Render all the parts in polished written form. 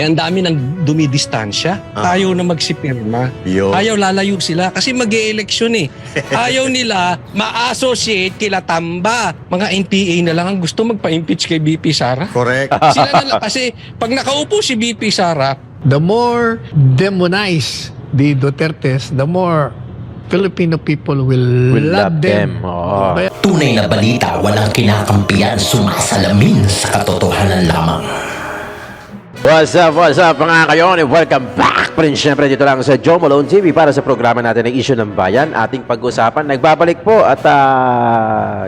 ang dami ng dumidistansya. Ayaw na magsipirma. Ayaw lalayo sila kasi mag-e-eleksyon eh. Ayaw nila ma-associate kila Tamba. Mga NPA na lang ang gusto magpa-impeach kay BP Sara. Correct. Sila na lang. Kasi pag nakaupo si BP Sara, The more demonize the Dutertes, the more Filipino people will love them. Oo. Kaya Tunay na balita, walang kinakampiyan, sumasalamin sa katotohanan lamang. What's up mga kayon? Welcome back pa rin syempre dito lang sa Joe Malone TV para sa programa natin ng Issue ng Bayan. Ating pag-usapan, nagbabalik po at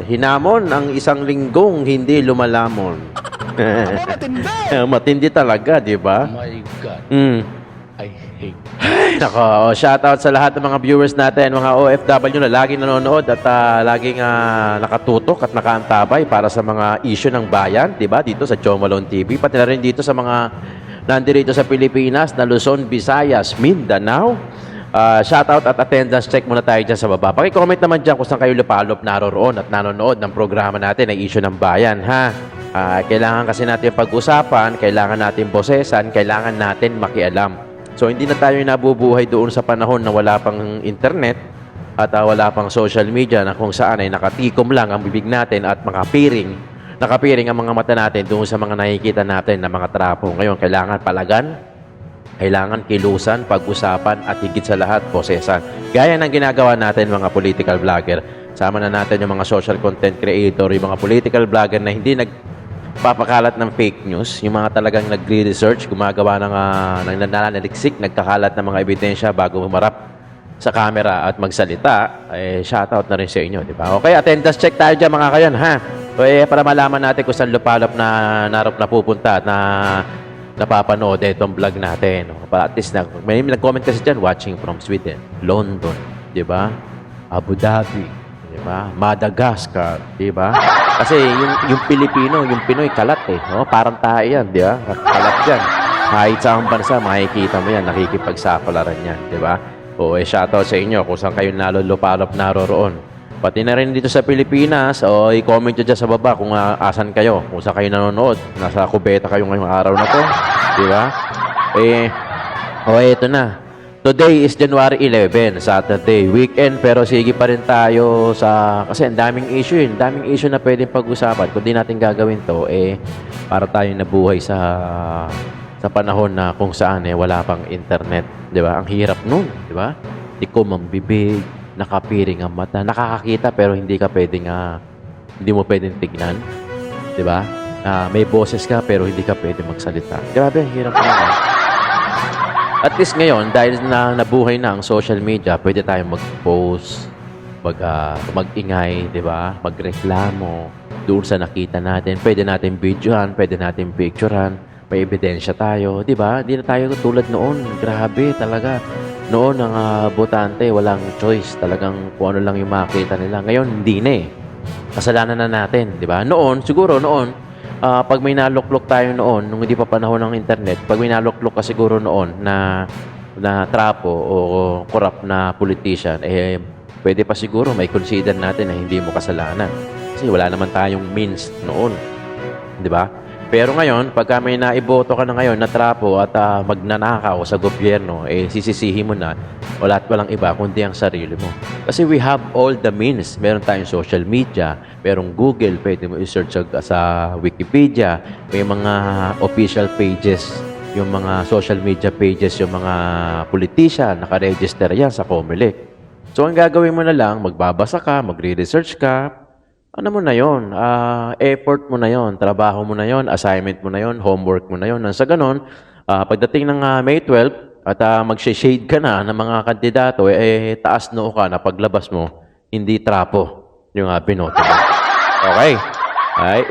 hinamon ang isang linggong hindi lumalamon. Matindi talaga, di ba? oh my God, I hate. Nako, shoutout sa lahat ng mga viewers natin, mga OFW na laging nanonood at laging nakatutok at nakaantabay para sa mga issue ng bayan, di ba? Dito sa Joe Malone TV, pati na rin dito sa mga nandirito sa Pilipinas, na Luzon, Visayas, Mindanao. Shoutout at attendance check muna tayo dyan sa baba. Paki-comment naman dyan kung saan kayo lupalop naroroon at nanonood ng programa natin na issue ng bayan, ha? Kailangan kasi natin pag-usapan, kailangan natin bosesan, kailangan natin makialam. So, hindi na tayo nabubuhay doon sa panahon na wala pang internet at wala pang social media na kung saan ay nakatikom lang ang bibig natin at nakapiring ang mga mata natin doon sa mga nakikita natin na mga trapo. Ngayon, kailangan palagan, kailangan kilusan, pag-usapan at higit sa lahat, posesan. Gaya ng ginagawa natin mga political vlogger. Sama na natin yung mga social content creator, yung mga political vlogger na hindi papakalat ng fake news, yung mga talagang nagre-research, gumagawa ng nananaliksik, nagkakalat ng mga ebidensya bago humarap sa camera at magsalita, shoutout na rin sa inyo, di ba? Okay, attendance check tayo dyan mga kayan, ha? So, para malaman natin kung saan lupalop na napupunta at napapanood itong vlog natin. Para at least, may nag-comment kasi dyan, watching from Sweden, London, di ba? Abu Dhabi, di ba? Madagascar, di ba? Kasi yung Pilipino, yung Pinoy, kalat eh. No? Parang tayo yan, di ba? Kalat yan. Kahit sa ang bansa, makikita mo yan, nakikipagsapalaran yan, di ba? O, shoutout sa inyo kung saan kayo nalulupalop naroroon. Pati na rin dito sa Pilipinas, i-comment nyo dyan sa baba kung asan kayo, kung saan kayo nanonood. Nasa kubeta kayo ngayong araw na to, di ba? Ito na. Today is January 11, Saturday, weekend, pero sige pa rin tayo kasi ang daming issue na pwedeng pag-usapan. Kung di natin gagawin to, para tayo nabuhay sa panahon na kung saan wala pang internet, di ba? Ang hirap nun, di ba? Tikom ang bibig, nakapiring ang mata, nakakakita pero hindi mo pwedeng tignan, di ba? May boses ka pero hindi ka pwedeng magsalita. Grabe, ang hirap naman. At least ngayon, dahil nabuhay na ang social media, pwede tayong mag-post, mag-ingay, di ba? Magreklamo doon sa nakita natin. Pwede natin videohan, pwede natin picturehan, may ebidensya tayo, di ba? Hindi na tayo tulad noon. Grabe talaga. Noon, ang botante, walang choice. Talagang kung ano lang yung makita nila. Ngayon, hindi na eh. Kasalanan na natin, di ba? Siguro noon, pag may naluklok tayo noon, nung hindi pa panahon ng internet, pag may naluklok ka siguro noon na trapo o corrupt na politician, pwede pa siguro may consider natin na hindi mo kasalanan. Kasi wala naman tayong means noon. Di ba? Pero ngayon, pagka may naiboto ka na ngayon na trapo at magnanakaw sa gobyerno, sisisihin mo na walang iba kundi ang sarili mo. Kasi we have all the means. Meron tayong social media, merong Google, pwede mo i-search sa Wikipedia, may mga official pages, yung mga social media pages, yung mga politician, nakaregister yan sa COMELEC. So, ang gagawin mo na lang, magbabasa ka, magre-research ka, ano mo na yun? Effort mo na yun, trabaho mo na yun, assignment mo na yun, homework mo na yun. Sa ganon, pagdating ng May 12 at mag-shade ka na ng mga kandidato, taas noo ka na paglabas mo, hindi trapo yung binoto mo. Okay?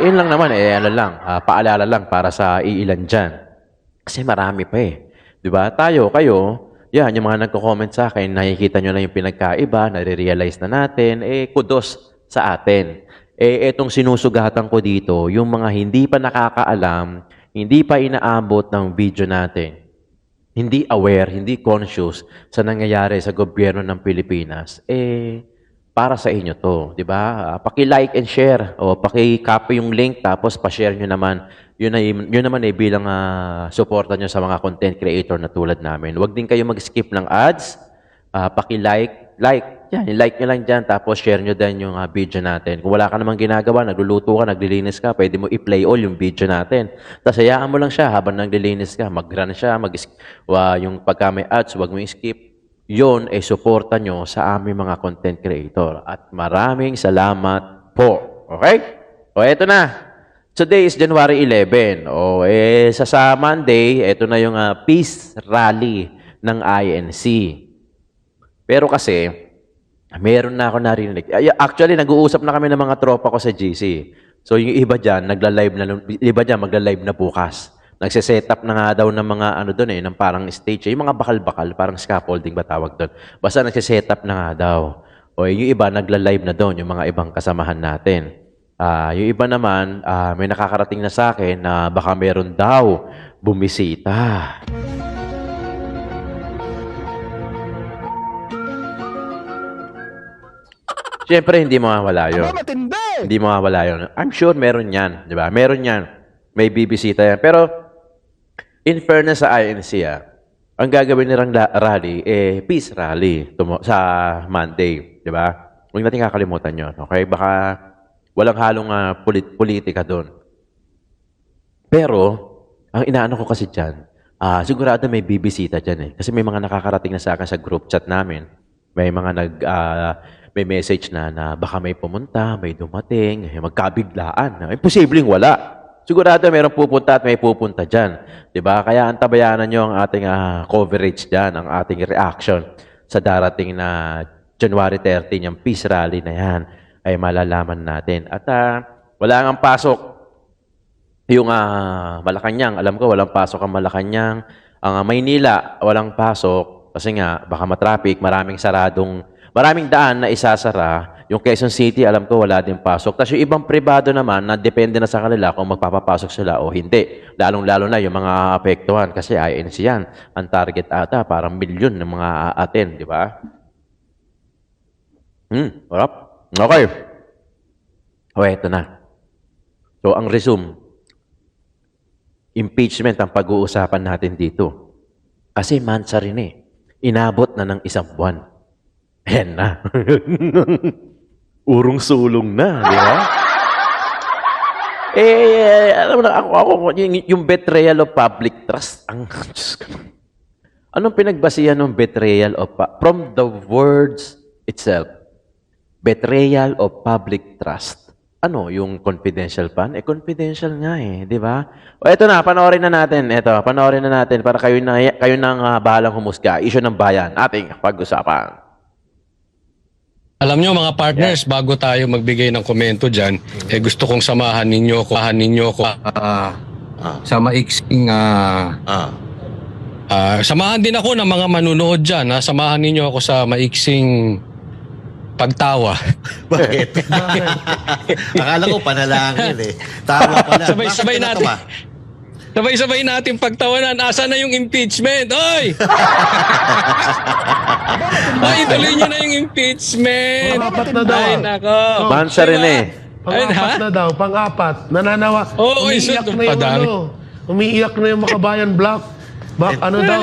Yun lang naman, paalala lang para sa iilan dyan. Kasi marami pa Diba? Kayo, yan, yung mga nagko-comment sa akin, nakikita nyo na yung pinagkaiba, nare-realize na natin, kudos sa atin. Etong sinusugatan ko dito, yung mga hindi pa nakakaalam, hindi pa inaabot ng video natin, hindi aware, hindi conscious sa nangyayari sa gobyerno ng Pilipinas, para sa inyo to, di ba? Paki-like and share o paki-copy yung link tapos pa-share nyo naman. Yun naman bilang suporta nyo sa mga content creator na tulad namin. Huwag din kayo mag-skip ng ads. Like nyo lang dyan, tapos share nyo din yung video natin. Kung wala ka namang ginagawa, nagluluto ka, naglilinis ka, pwede mo i-play all yung video natin. Tapos hayaan mo lang siya habang naglilinis ka, mag-run siya, yung pagka may ads, huwag mo i-skip. Yun ay suporta nyo sa aming mga content creator. At maraming salamat po. Okay? O eto na. Today is January 11. Sa Monday, eto na yung peace rally ng INC. Pero kasi, meron na ako narinig. Actually, nag-uusap na kami ng mga tropa ko sa GC. So, yung iba dyan, magla-live na bukas. Nagse-set up na nga daw ng mga ng parang stage. Yung mga bakal-bakal, parang scaffolding ba tawag doon. Basta nagse-set up na nga daw. Yung iba, nagla-live na doon, yung mga ibang kasamahan natin. Yung iba naman, may nakakarating na sa akin na baka meron daw bumisita. Siyempre, hindi mawawala yun. Hindi mawawala yun. I'm sure meron yan. Di ba? Meron yan. May bibisita yan. Pero, in fairness sa INC, ang gagawin nilang rally, peace rally sa Monday. Di ba? Huwag natin kakalimutan yun. Okay? Baka walang halong politika doon. Pero, ang inaano ko kasi dyan, sigurado may bibisita dyan . Kasi may mga nakakarating na sa akin sa group chat namin. May mga may message na baka may pumunta, may dumating, magkabiglaan. Imposibleng wala. Sigurado mayroong pupunta at may pupunta dyan. Diba? Kaya antabayanan nyo ang ating coverage dyan, ang ating reaction sa darating na January 13, yung peace rally na yan, ay malalaman natin. At wala nga pasok yung Malacanang. Alam ko, walang pasok ang Malacanang. Ang Maynila, walang pasok kasi nga, baka matraffic, maraming daan na isasara. Yung Quezon City, alam ko, wala din pasok. Tapos yung ibang pribado naman, na depende na sa kanila kung magpapapasok sila o hindi. Lalong-lalo na yung mga apektuhan. Kasi INC yan. Ang target ata, parang milyon ng mga attend, di ba? Harap. Okay. Eto na. So, ang resume, impeachment ang pag-uusapan natin dito. Kasi mansa rin Inabot na ng 1 buwan. Ayan na. Urong sulong na, di ba? Alam mo na, ako yung betrayal of public trust. Anong pinagbasihan ng betrayal of from the words itself? Betrayal of public trust. Ano, yung confidential fund? Confidential nga di ba? Eto na, panoorin na natin. Panoorin na natin para kayo nang bahalang humusga. Issue ng bayan, ating pag-usapan. Alam nyo mga partners, bago tayo magbigay ng komento dyan, gusto kong samahan ninyo ko sa maiksing samahan din ako ng mga manunood dyan. Samahan ninyo ako sa maiksing pagtawa. Bakit? Akala ko panalangin Tawa pala. Sabay-sabay natin. Sabay-sabay natin pagtawanan. Asa na yung impeachment? Oy! Ay, tuloy nyo na yung impeachment. Pang-apat na daw. Ay, nako. Mansa rin Pang-apat na daw. Pang-apat. Nananawa. Oo, umiiyak isun, na yung padami. Umiiyak na yung Makabayan Block. Daw?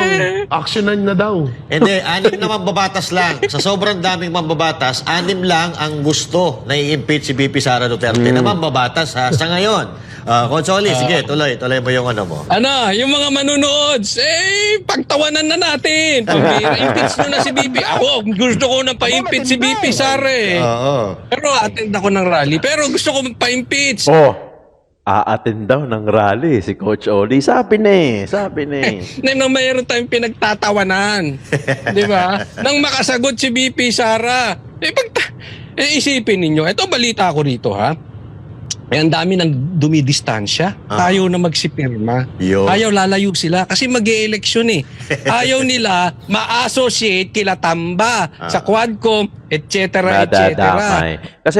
Actionan na daw. Hindi, 6 na mambabatas lang. Sa sobrang daming mambabatas, 6 lang ang gusto na i-impeach si BP Sara Duterte na mambabatas sa ngayon. Consoli, sige, tuloy mo yung ano mo. Yung mga manunood, pagtawanan na natin. Impeach nyo na si BP. Ako, gusto ko na pa-impeach si BP Sara Oo. Pero attend ako ng rally. Pero gusto ko pa-impeach. A-attend daw ng rally si Coach Oli. Sabi na Nang mayroon tayong pinagtatawanan. Di ba? Nang makasagot si BP Sara. Isipin ninyo. Ito balita ko rito ang dami nang dumidistansya. Ayaw na magsipirma. Ayaw lalayo sila kasi mag-e-eleksyon Ayaw nila ma-associate kila Tamba sa Quadcom, etc. Kasi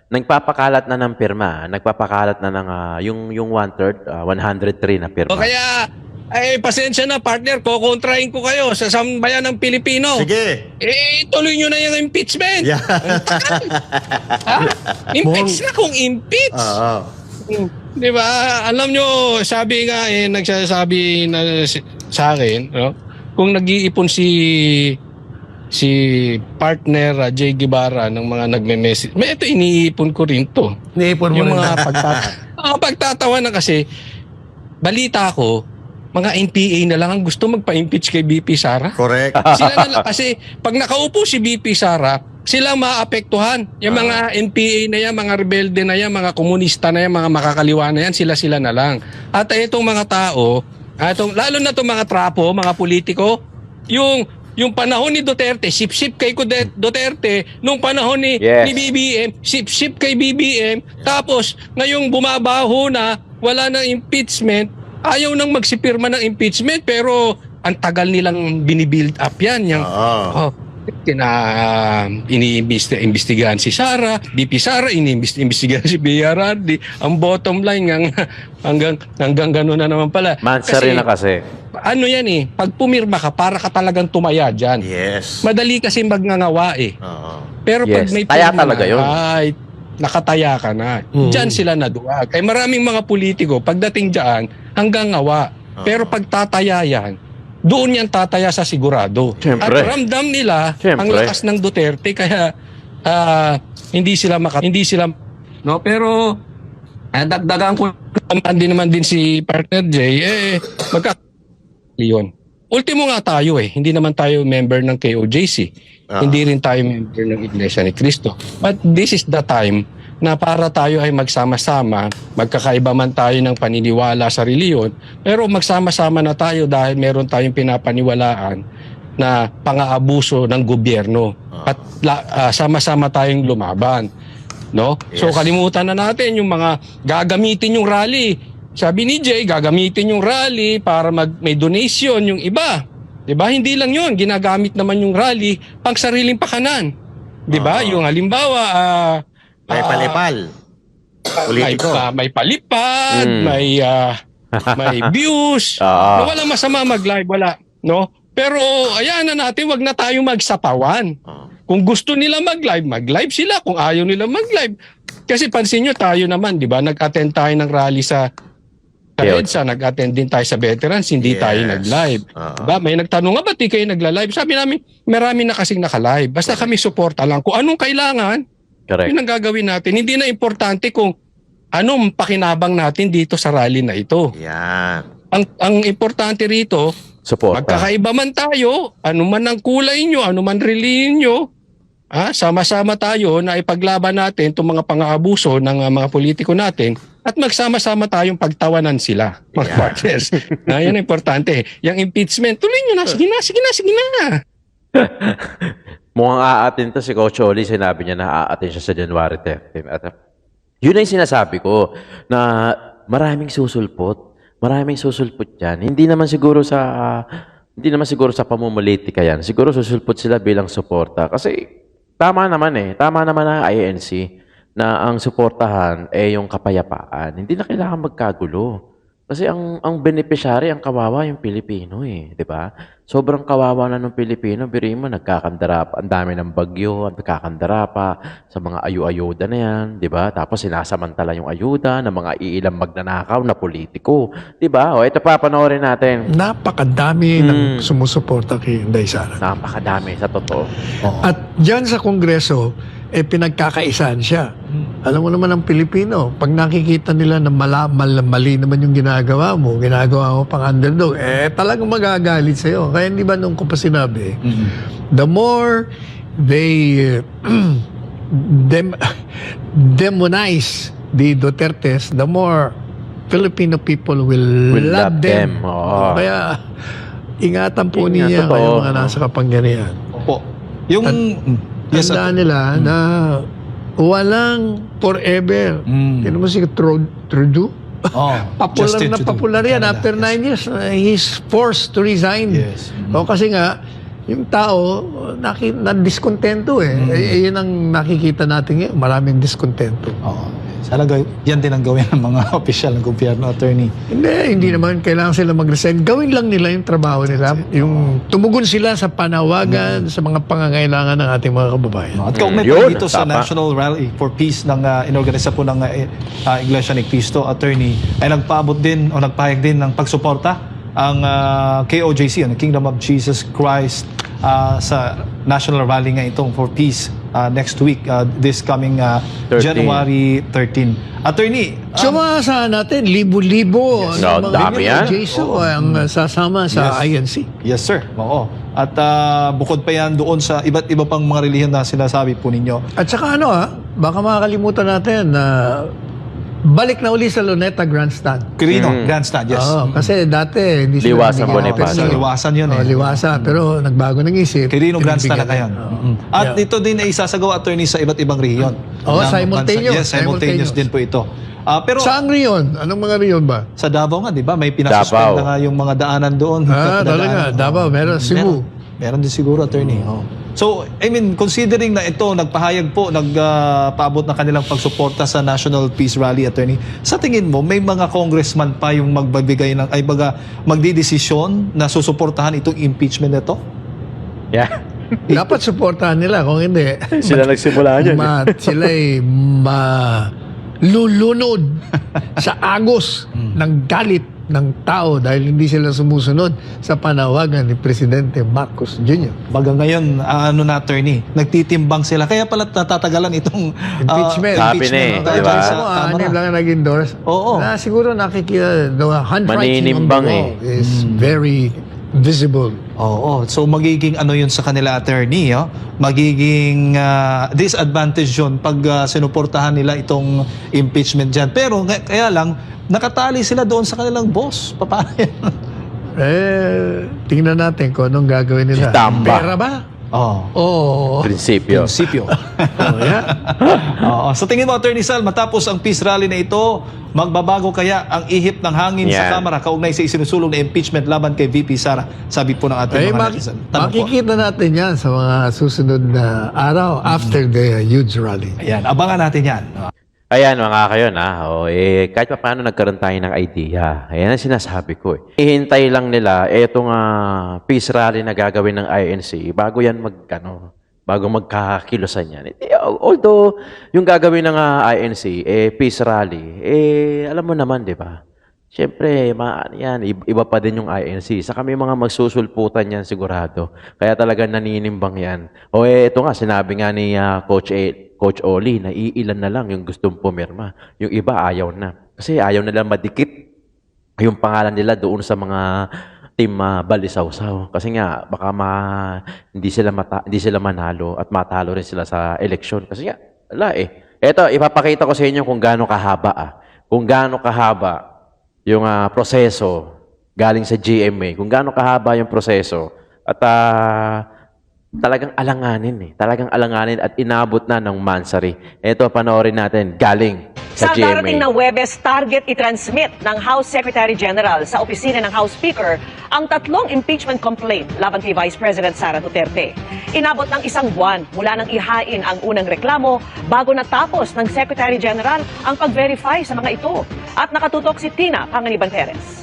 nagpapakalat na ng pirma. Nagpapakalat na ng yung 1/3, 103 na pirma. O kaya Ay, pasensya na, partner. Kukontrahin ko kayo sa sambayan ng Pilipino. Sige. Tuloy nyo na yung impeachment. Yeah. Ha? Impeach na kung impeach. Oo. Di ba? Alam nyo, sabi nga nagsasabi na sa akin, no? Kung nag-iipon si partner Jay Guevara ng mga nagme-message. May ito iniipon ko rin to. Niipon mo Yung rin. mga pagtatawa na kasi balita ko, mga NPA na lang ang gusto magpa-impeach kay BP Sara. Correct. Sila na lang, kasi pag nakaupo si BP Sara, sila maapektuhan. Yung mga NPA na yan, mga rebelde na yan, mga komunista na yan, mga makakaliwa na yan, sila na lang. At itong mga tao, lalo na itong mga trapo, mga politiko, yung panahon ni Duterte, sip-sip kay Duterte, nung panahon ni BBM, sip-sip kay BBM, tapos ngayong bumabaho na, wala nang impeachment, ayaw nang magsipirma ng impeachment, pero ang tagal nilang binibuild up yan. Iniimbestigahan si Sara, BP Sara, iniimbestigahan si BRRD. Ang bottom line hanggang gano'n na naman pala. Mansari na kasi. Ano yan pag pumirma ka, para ka talagang tumaya dyan. Yes. Madali kasi magngangawa Oo. Pero pag may Taya pirma talaga na, yun. ay, nakataya ka na. Diyan sila naduwag. Kaya maraming mga politiko, pagdating dyan, hanggang ngawa. Pero pag tataya yan, doon yan tataya sa sigurado. Siyempre. At ramdam nila ang lakas ng Duterte, kaya hindi sila no, pero dagdagan ko naman din si partner Jay, yun. Ultimo nga tayo hindi naman tayo member ng KOJC. Hindi rin tayo member ng Iglesia ni Cristo. But this is the time na para tayo ay magsama-sama, magkakaiba man tayo ng paniniwala sa reliyon, pero magsama-sama na tayo dahil meron tayong pinapaniwalaan na pang-aabuso ng gobyerno. At sama-sama tayong lumaban. No? Yes. So kalimutan na natin yung mga gagamitin yung rally. Sabi ni Jay, gagamitin yung rally para may donation yung iba. 'Di ba? Hindi lang 'yun, ginagamit naman yung rally pang sariling pakanan. 'Di ba? Yung halimbawa, May palipal. Politiko. may palipad, may views. No, walang masama mag-live, wala, no? Pero ayan na natin, wag na tayo magsapawan. Kung gusto nila mag-live sila. Kung ayaw nila mag-live. Kasi pansin nyo, tayo naman, 'di ba? Nag-attend tayo ng rally sa EDSA, nag-attend din tayo sa veterans, hindi tayo nag-live. Diba? May nagtanong nga, ba't di kayo nagla-live? Sabi namin, marami na kasing naka-live. Basta kami suporta lang. Kung anong kailangan, yun ang gagawin natin. Hindi na importante kung anong pakinabang natin dito sa rally na ito. Yan. Ang importante rito, Support. magkakaiba man tayo, ano man ang kulay nyo, ano man relihiyon nyo, sama-sama tayo na ipaglaban natin itong mga pang-aabuso ng mga politiko natin at magsama-sama tayong pagtawanan sila, mga partners. Yan ang importante. Yung impeachment, tuloy nyo na. Sige na. Mukhang aatin to si Coach Oli. Sinabi niya na aatin siya sa January 13. At yun ang sinasabi ko, na maraming susulpot. Maraming susulpot yan. Hindi naman siguro sa pamumulitika yan. Siguro susulpot sila bilang suporta. Kasi tama naman ang INC na ang suportahan yung kapayapaan. Hindi na kailangan magkagulo. Kasi ang beneficiary, ang kawawa yung Pilipino 'di ba? Sobrang kawawa na ng Pilipino, biriin mo, nagkakandara pa, ang dami ng bagyo, nagkakandara pa sa mga ayu-ayuda na yan, 'di ba? Tapos sinasamantala yung ayuda ng mga iilang magnanakaw na politiko, 'di ba? O ito pa, panoorin natin. Napakadami ng sumusuporta kay Inday Sara. Napakadami, sa totoo. At dyan sa Kongreso, pinagkakaisahan siya. Alam mo naman ang Pilipino, pag nakikita nila na mali naman yung ginagawa mo pang underdog, talagang magagalit sa'yo. Kaya hindi ba nung ko pa sinabi, the more they demonize the Dutertes, the more Filipino people will love them. Oo. Kaya ingatan po Yun nga, niya totoo. kayo mga nasa kapangyarihan. Opo. Yung... Yes, sir. Tandaan nila na walang forever. Tignan mo si Trudeau. Oh, Popular Justin na Trudeau, popular yan. Canada, After yes. 9 years, he's forced to resign. Yes. O kasi nga, yung tao, na-diskontento Yun ang nakikita natin ngayon. Maraming diskontento. Oo. Sana yan din ang gawin ng mga opisyal ng gobyerno, attorney. Hindi naman kailangan sila mag-resign. Gawin lang nila yung trabaho nila. Yung tumugon sila sa panawagan, sa mga pangangailangan ng ating mga kababayan. At kaugnay Yun, po dito sa tama. National Rally for Peace ng inorganisa po ng Iglesia ni Cristo, attorney, ay nagpaabot din o nagpahayag din ng pagsuporta ang KOJC, ang Kingdom of Jesus Christ, sa National Rally nga itong for Peace next week, this coming 13. January 13. Attorney, So maasahan natin, libo-libo Yes. No, dami yan. Jesu ang sasama sa INC. yes sir, oo. At bukod pa yan doon sa iba't iba pang mga relihiyon na sinasabi po ninyo. At saka baka makakalimutan natin na balik na uli sa Luneta Grandstand. Quirino, Grandstand, yes. Oo, kasi dati hindi sila Liwasan nabigyan ng Bonifacio. permiso. Liwasan yun eh. Liwasan, pero nagbago ng isip. Quirino Grandstand na Pinibigyan kayo. na. At ito din ay isasagawa, attorney, sa iba't ibang rehiyon. Oo, ng simultaneous. bansa. Yes, simultaneous din po ito. Pero Saan riyon? Anong mga riyon ba? sa Davao nga, di ba? May pinasuspend Davao. na nga yung mga daanan doon. Talaga. Davao, meron. Cebu. Meron din siguro, attorney. So, I mean, considering na ito, nagpahayag po, nagpaabot na kanilang pagsuporta sa National Peace Rally, attorney, sa tingin mo, may mga congressman pa yung magbabigay ng, ay baga, magdidesisyon na susuportahan itong impeachment nito? Yeah. Dapat suportahan nila. Kung hindi, Sila nagsimula dyan. sila'y malulunod sa agos ng galit ng tao dahil hindi sila sumusunod sa panawagan ni Presidente Marcos Jr. Baga ngayon, attorney, nagtitimbang sila. Kaya pala natatagalan itong Impeachment. Sabi na eh, dahil di ba? sa Ano Kamara. lang nag-endorse? Oo. Na siguro nakikita, the handwriting on the Maninimbang wall is very visible. Oo. So magiging ano yun sa kanila, attorney, magiging disadvantage yun pag sinuportahan nila itong impeachment dyan. Pero kaya lang, nakatali sila doon sa kanilang boss. Paano yan? Tingnan natin kung anong gagawin nila. Tamba. Pera ba? Oo. Prinsipyo. Prinsipyo. Yeah. Oo. So tingin mo, Attorney Sal, matapos ang peace rally na ito, magbabago kaya ang ihip ng hangin sa Yan. Kamara kaugnay sa isinusulong na impeachment laban kay VP Sara? Sabi po ng ating mga netizen. Tanong po. Makikita natin yan sa mga susunod na araw after the huge rally. Ayan, abangan natin yan. Ayan mga kayo na, kahit pa paano nagkaroon tayo ng idea. Ayan ang sinasabi ko. Ihintay lang nila itong peace rally na gagawin ng INC bago yan bago magkakakilusan yan. Although, yung gagawin ng INC, peace rally, alam mo naman, di ba? Siyempre, yan, iba pa din yung INC. Sa kami mga magsusulputan yan sigurado. Kaya talaga naninimbang yan. Ito nga, sinabi nga ni Coach Oli na iilan na lang yung gustong pumirma. Yung iba ayaw na. Kasi ayaw nila madikit yung pangalan nila doon sa mga team Balisawsaw. Kasi nga, baka hindi sila manalo at matalo rin sila sa eleksyon. Kasi nga, wala Ito, ipapakita ko sa inyo kung gaano kahaba. Kung gaano kahaba yung proseso galing sa GMA, kung gaano kahaba yung proseso at talagang alanganin talagang alanganin at inabot na ng Mansari. Ito, panoorin natin galing sa Sa darating GMA. na Webes, target i-transmit ng House Secretary General sa opisina ng House Speaker ang 3 impeachment complaint laban kay Vice President Sara Duterte. Inabot ng 1 buwan mula nang ihain ang unang reklamo bago natapos ng Secretary General ang pag-verify sa mga ito. At nakatutok si Tina Panganiban Perez.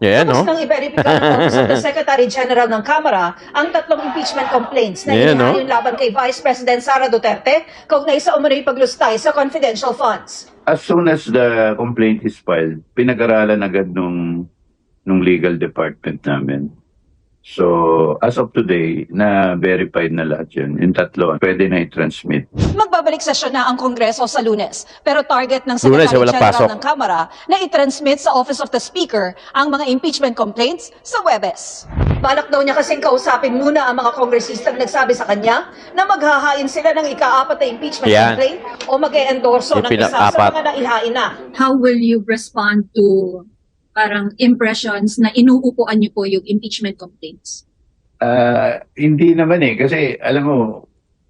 Yan, no? Tapos nang i-verify ng Office of the Secretary General ng Kamara ang 3 impeachment complaints na Yeah, no? inihain laban kay Vice President Sara Duterte kaugnay sa umano'y paglustay sa confidential funds. As soon as the complaint is filed, pinag-aralan agad nung legal department namin. So, as of today, na-verified na lahat yun. Yung 3, pwede na i-transmit. Magbabalik sesyon na ang Kongreso sa Lunes, pero target ng Lunes, Secretary wala General pasok. ng Kamara na i-transmit sa Office of the Speaker ang mga impeachment complaints sa Webes. Balak daw niya kasing kausapin muna ang mga kongresistang nagsabi sa kanya na maghahain sila ng ika-4 na impeachment Yan. complaint o mag-e-endorso Yung ng isa sa pinaka-4. mga naihain na. How will you respond to parang impressions na inuupuan niyo po yung impeachment complaints? Hindi naman kasi alam mo,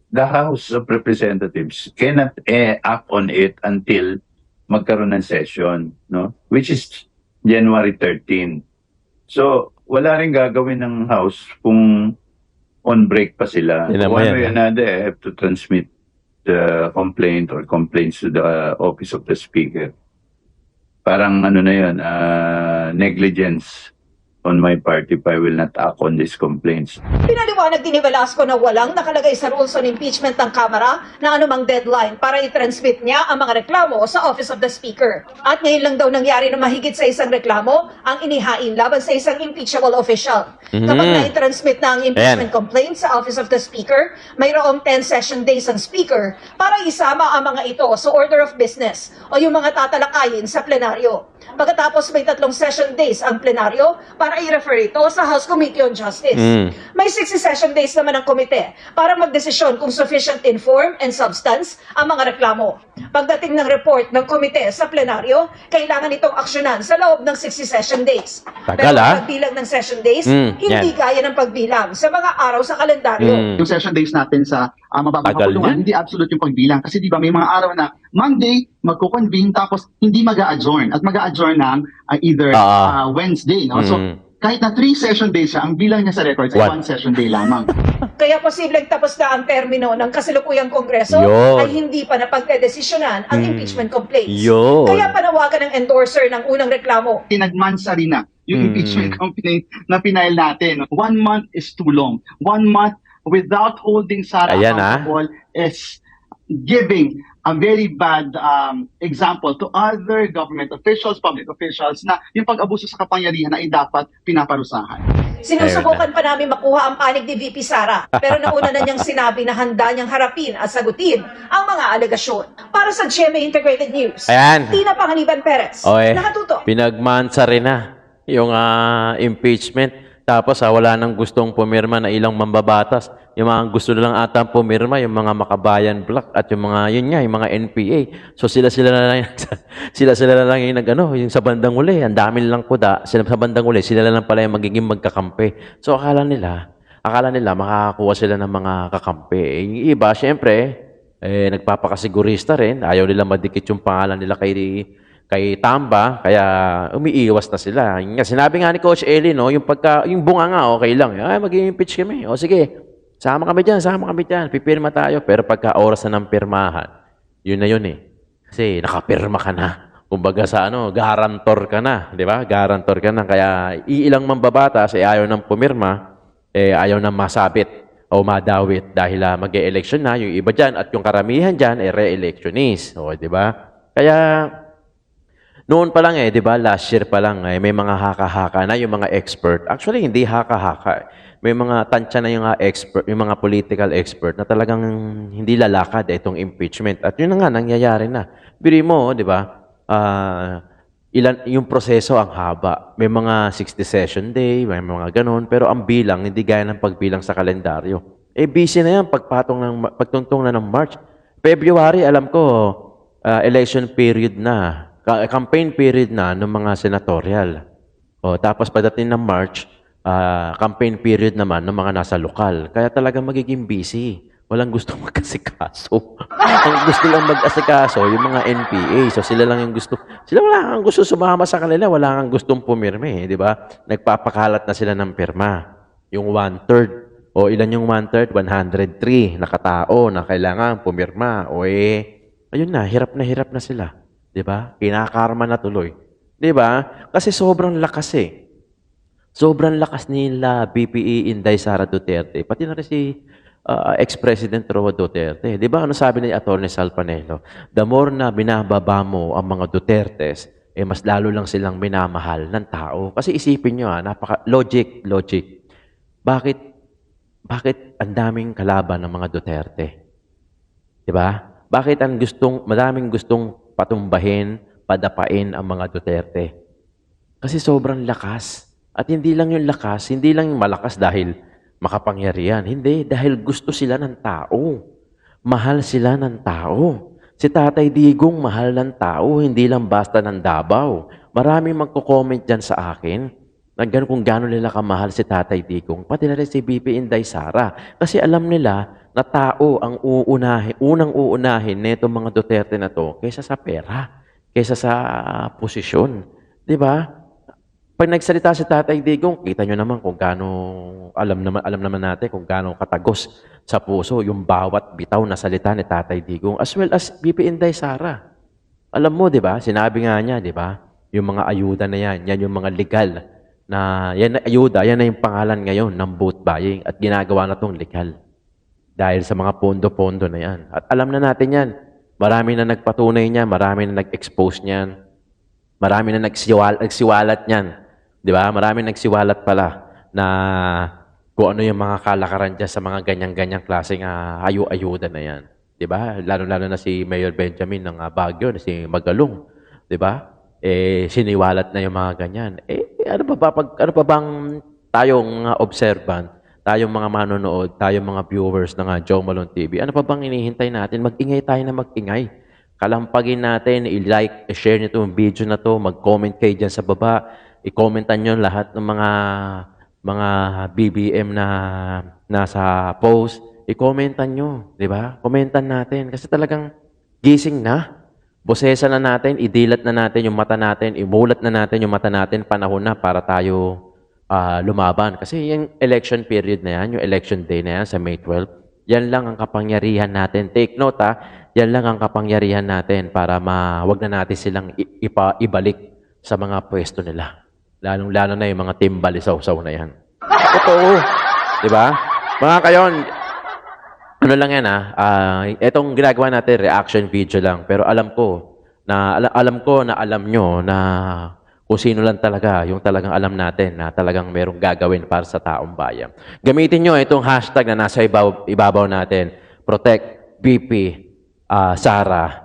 the House of Representatives cannot act on it until magkaroon ng session, no? Which is January 13. So, wala rin gagawin ng House kung on break pa sila. Yun naman One yan, way or another, I have to transmit complaint or complaints to the office of the speaker. Parang ano na yun, negligence on my part if I will not act on these complaints. Pinaliwanag din ni Velasco na walang nakalagay sa rules on impeachment ng Kamara na anumang deadline para i-transmit niya ang mga reklamo sa Office of the Speaker. At ngayon lang daw nangyari na mahigit sa isang reklamo ang inihain laban sa isang impeachable official. Kapag na-transmit na ang impeachment complaint sa Office of the Speaker, mayroong 10 session days ang Speaker para isama ang mga ito sa order of business o yung mga tatalakayin sa plenaryo. Pagkatapos may 3 session days ang plenaryo para i-refer ito sa House Committee on Justice. May 60 session days naman ang komite para magdesisyon kung sufficient in form and substance ang mga reklamo. Pagdating ng report ng komite sa plenaryo, kailangan itong aksyonan sa loob ng 60 session days. Pero ang pagbilang ng session days, hindi gaya ng pagbilang sa mga araw sa kalendaryo. Yung session days natin sa mababang kapulungan, hindi absolute yung pagbilang. Kasi di ba may mga araw na Monday, magko-convene tapos hindi mag-a-adjourn. At mag-a-adjourn ng either Wednesday. No? So, kahit na 3 session days siya, ang bilang niya sa records ay 1 session day lamang. Kaya posibleng tapos na ang termino ng kasalukuyang kongreso ay hindi pa napagdedesisyonan ang impeachment complaints. Kaya panawagan ng endorser ng unang reklamo. Pinagmansa rin na yung impeachment complaint na pinail natin. 1 month is too long. 1 month without holding Sara accountable is giving a very bad example to other government officials, public officials, na yung pag-abuso sa kapangyarihan ay dapat pinaparusahan. Sinusubukan pa namin makuha ang panig ni VP Sara, pero nauna na niyang sinabi na handa niyang harapin at sagutin ang mga alegasyon. Para sa GMA Integrated News, Tina Panganiban Perez, nakatuto. Pinagmansa rin na yung impeachment. Tapos wala nang gustong pumirma na ilang mambabatas. Yung mga gusto na lang ata pumirma, yung mga Makabayan Bloc at yung mga, yun nga, yung mga NPA. So sila na lang, sila na lang yung yung sa bandang uli. Ang dami nilang kuda, sila sa bandang uli, sila na lang pala yung magiging magkakampi. So akala nila makakakuha sila ng mga kakampi. Yung iba, syempre, nagpapakasigurista rin. Ayaw nila madikit yung pangalan nila kay Tamba, kaya umiiwas na sila. Yung sinabi nga ni Coach Eli, no, yung bunga nga, okay lang. Ay, mag-impeach kami. O sige, sama kami dyan, pipirma tayo. Pero pagka oras na ng pirmahan, yun na yun eh. Kasi nakapirma ka na. Kumbaga sa garantor ka na, di ba? Garantor ka na. Kaya iilang mambabatas, ayaw nang pumirma, ayaw nang masabit o madawit dahil mag-e-election na yung iba dyan at yung karamihan dyan re-electionist. O, di ba? Kaya noon pa lang di ba? Last year pa lang may mga haka-haka na yung mga expert. Actually, hindi haka-haka. May mga tansya na yung expert, yung mga political expert na talagang hindi lalakad itong impeachment. At yun na nga, nangyayari na. Biri mo, di ba? Yung proseso ang haba. May mga 60 session day, may mga ganun. Pero ang bilang, hindi gaya ng pagbilang sa kalendaryo. Busy na yan pagtuntong na ng March. February, alam ko, election period na. Campaign period na ng mga senatorial. Tapos pagdating ng March, campaign period naman ng mga nasa lokal. Kaya talaga magiging busy. Walang gustong mag-asikaso. Ang gusto lang mag-asikaso, yung mga NPA. So sila lang yung gusto. Sila wala kang gusto sumama sa kanila. Wala kang gustong pumirme. Di ba? Nagpapakalat na sila ng pirma. Yung 1/3. O ilan yung 1/3? 103 na katao na kailangan pumirma. Ayun na, hirap na sila. 'Di ba? Kinakarma na tuloy. 'Di ba? Kasi sobrang lakas Sobrang lakas nila BPE Inday Sara Duterte. Pati na rin si ex-President Roa Duterte. 'Di ba? Ano sabi ni Atty. Sal Panelo? The more na binababa mo ang mga Dutertes, mas lalo lang silang minamahal ng tao. Kasi isipin nyo logic. Bakit ang daming kalaban ng mga Duterte? 'Di ba? Bakit madaming gustong patumbahin, padapain ang mga Duterte? Kasi sobrang lakas. At hindi lang yung lakas, hindi lang yung malakas dahil makapangyarihan. Hindi, dahil gusto sila ng tao. Mahal sila ng tao. Si Tatay Digong mahal ng tao, hindi lang basta ng Davao. Maraming magko-comment dyan sa akin kung gano'n nila kamahal si Tatay Digong, pati na rin si BP Inday Sara. Kasi alam nila na tao ang unang uunahin nito mga Duterte na to kaysa sa pera, kaysa sa posisyon. Di ba? Pag nagsalita si Tatay Digong, kita nyo naman kung gaano, alam naman natin kung gaano katagos sa puso yung bawat bitaw na salita ni Tatay Digong, as well as BP Inday Sara. Alam mo, di ba? Sinabi nga niya, di ba? Yung mga ayuda na yan yung mga legal na, yan na ayuda, yan na yung pangalan ngayon ng vote buying at ginagawa na itong legal. Dahil sa mga pondo-pondo na yan. At alam na natin yan. Marami na nagpatunay niyan, marami na nag-expose niyan, marami na nagsiwalat niyan. Di ba? Marami nagsiwalat pala na kung ano yung mga kalakaran dyan sa mga ganyang-ganyang klaseng ayuda na yan. Di ba? Lalo-lalo na si Mayor Benjamin ng Baguio, na si Magalong. Di ba? Siniwalat na yung mga ganyan. Ano pa bang tayong observant, tayong mga manonood, tayong mga viewers ng Joe Malone TV, ano pa bang inihintay natin? Mag-ingay tayo na mag-ingay. Kalampagin natin, i-like, i-share nyo itong video na to, mag-comment kayo dyan sa baba, i-commentan nyo lahat ng mga BBM na nasa post, i-commentan nyo, di ba? Commentan natin kasi talagang gising na. Bosesa na natin, idilat na natin yung mata natin, imulat na natin yung mata natin, panahon na para tayo lumaban. Kasi yung election period na yan, yung election day na yan sa May 12, yan lang ang kapangyarihan natin. Take note yan lang ang kapangyarihan natin para wag na natin silang ibalik sa mga pwesto nila. Lalong-lalo na yung mga timbalisaw-saw na yan. Totoo. Di ba? Mga kayon, ano lang yan itong ginagawa natin, reaction video lang. Pero alam ko na alam nyo na kung sino lang talaga, yung talagang alam natin na talagang merong gagawin para sa taong bayan. Gamitin nyo itong hashtag na nasa ibabaw natin. Protect BP Sara,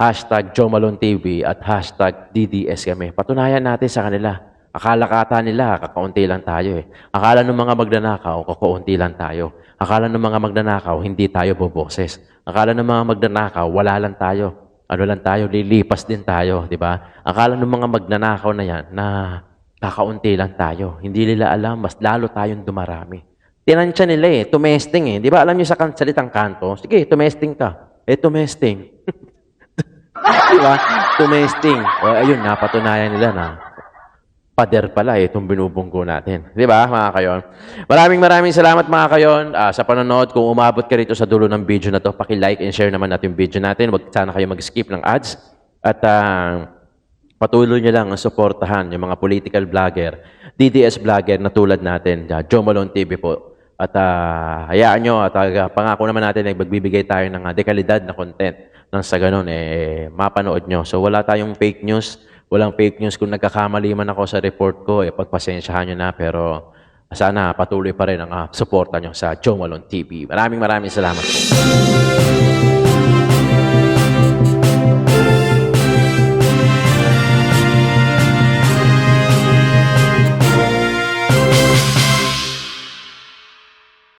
hashtag Joe Malone TV at hashtag DDS kami. Patunayan natin sa kanila. Akala kata nila, kakaunti lang tayo Akala ng mga magnanakaw, kakaunti lang tayo. Akala ng mga magnanakaw, hindi tayo boboses. Akala ng mga magnanakaw, wala lang tayo. Ano lang tayo, lilipas din tayo, di ba? Akala ng mga magnanakaw na yan na kakaunti lang tayo. Hindi nila alam, mas lalo tayong dumarami. Tinansya nila tumesting Di ba alam niyo sa salitang kanto? Sige, tumesting ka. Tumesting. Di ba? Tumesting. Ayun, napatunayan nila na pader pala itong binubunggo natin. Di ba, mga kayon? Maraming salamat, mga kayon, sa panonood. Kung umabot ka rito sa dulo ng video na to, paki-like and share naman natin yung video natin. Huwag sana kayo mag-skip ng ads. At patuloy nyo lang ang suportahan yung mga political vlogger, DDS vlogger na tulad natin, Joe Malone TV po. At hayaan nyo, at pangako naman natin ay magbibigay tayo ng dekalidad na content nang sa ganun, mapanood nyo. So wala tayong fake news. Walang fake news. Kung nagkakamali man ako sa report ko, pagpasensyahan nyo na. Pero sana patuloy pa rin ang suporta nyo sa Joe Malone TV. Maraming salamat po.